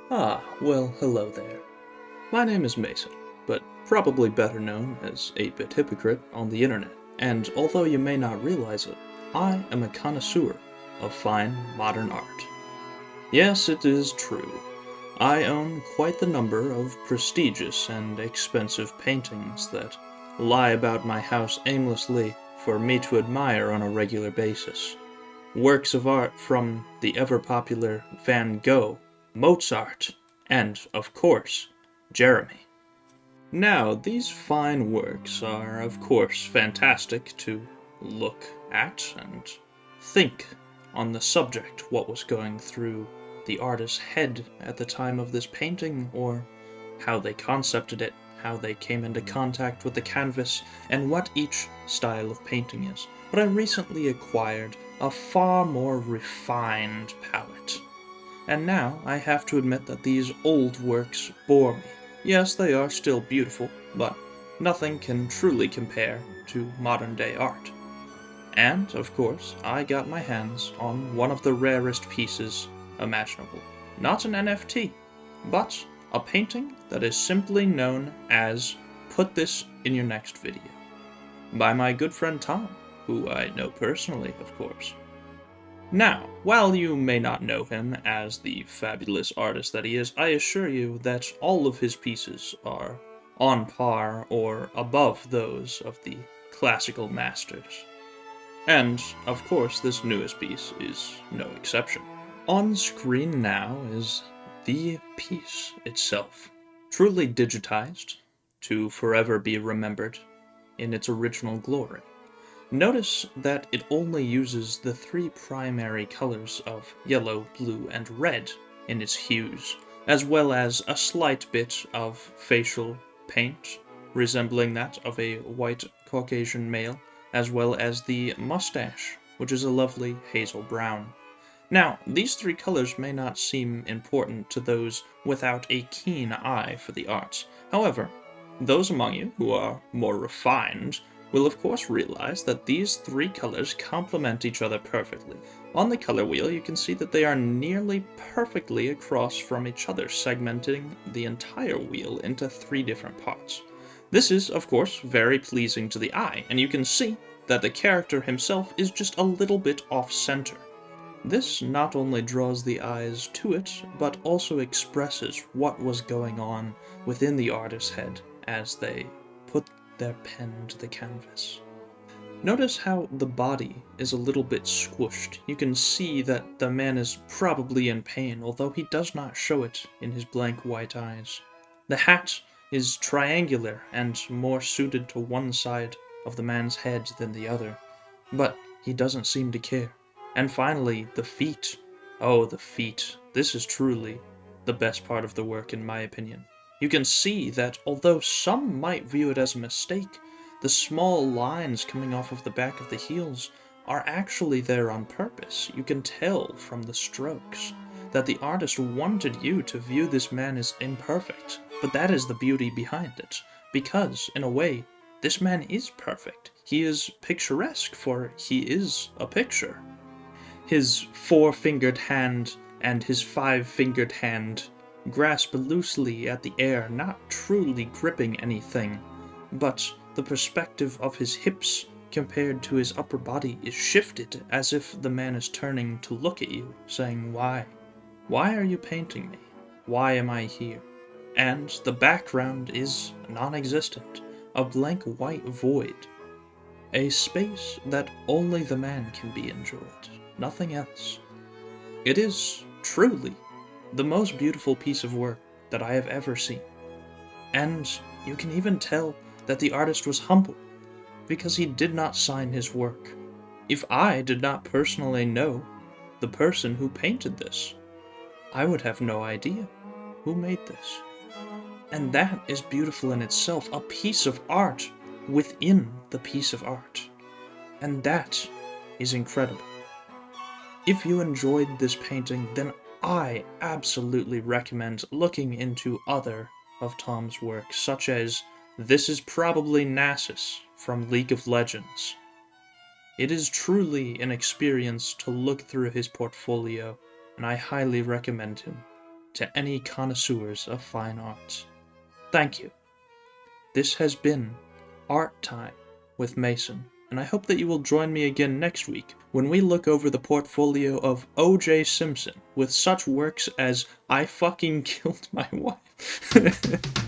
Well, hello there. My name is Mason, but probably better known as 8-Bit Hypocrite on the internet, and although you may not realize it, I am a connoisseur of fine modern art. Yes, it is true. I own quite the number of prestigious and expensive paintings that lie about my house aimlessly for me to admire on a regular basis. Works of art from the ever-popular Van Gogh, Mozart, and, of course, Jeremy. Now, these fine works are, of course, fantastic to look at and think on the subject, what was going through the artist's head at the time of this painting, or how they concepted it, how they came into contact with the canvas, and what each style of painting is. But I recently acquired a far more refined palette. And now I have to admit that these old works bore me. Yes, they are still beautiful, but nothing can truly compare to modern day art. And, of course, I got my hands on one of the rarest pieces imaginable. Not an NFT, but a painting that is simply known as Put This in Your Next Video, by my good friend Tom, who I know personally, of course. Now, while you may not know him as the fabulous artist that he is, I assure you that all of his pieces are on par or above those of the classical masters. And, of course, this newest piece is no exception. On screen now is the piece itself, truly digitized to forever be remembered in its original glory. Notice that it only uses the three primary colors of yellow, blue, and red in its hues, as well as a slight bit of facial paint, resembling that of a white Caucasian male, as well as the mustache, which is a lovely hazel brown. Now, these three colors may not seem important to those without a keen eye for the arts. However, those among you who are more refined will of course realize that these three colors complement each other perfectly. On the color wheel, you can see that they are nearly perfectly across from each other, segmenting the entire wheel into three different parts. This is, of course, very pleasing to the eye, and you can see that the character himself is just a little bit off-center. This not only draws the eyes to it, but also expresses what was going on within the artist's head as they put their pen to the canvas. Notice how the body is a little bit squished. You can see that the man is probably in pain, although he does not show it in his blank white eyes. The hat is triangular and more suited to one side of the man's head than the other, but he doesn't seem to care. And finally, the feet. Oh, the feet. This is truly the best part of the work, in my opinion. You can see that although some might view it as a mistake, the small lines coming off of the back of the heels are actually there on purpose. You can tell from the strokes that the artist wanted you to view this man as imperfect, but that is the beauty behind it, because, in a way, this man is perfect. He is picturesque, for he is a picture. His four-fingered hand and his five-fingered hand grasp loosely at the air, not truly gripping anything, but the perspective of his hips compared to his upper body is shifted as if the man is turning to look at you, saying, "Why? Why are you painting me? Why am I here?" And the background is non-existent, a blank white void, a space that only the man can be enjoyed, nothing else. It is truly the most beautiful piece of work that I have ever seen. And you can even tell that the artist was humble, because he did not sign his work. If I did not personally know the person who painted this, I would have no idea who made this. And that is beautiful in itself, a piece of art within the piece of art. And that is incredible. If you enjoyed this painting, then I absolutely recommend looking into other of Tom's works, such as This Is Probably Nasus from League of Legends. It is truly an experience to look through his portfolio, and I highly recommend him. to any connoisseurs of fine arts. Thank you. This has been Art Time with Mason, and I hope that you will join me again next week when we look over the portfolio of O.J. Simpson with such works as I Fucking Killed My Wife.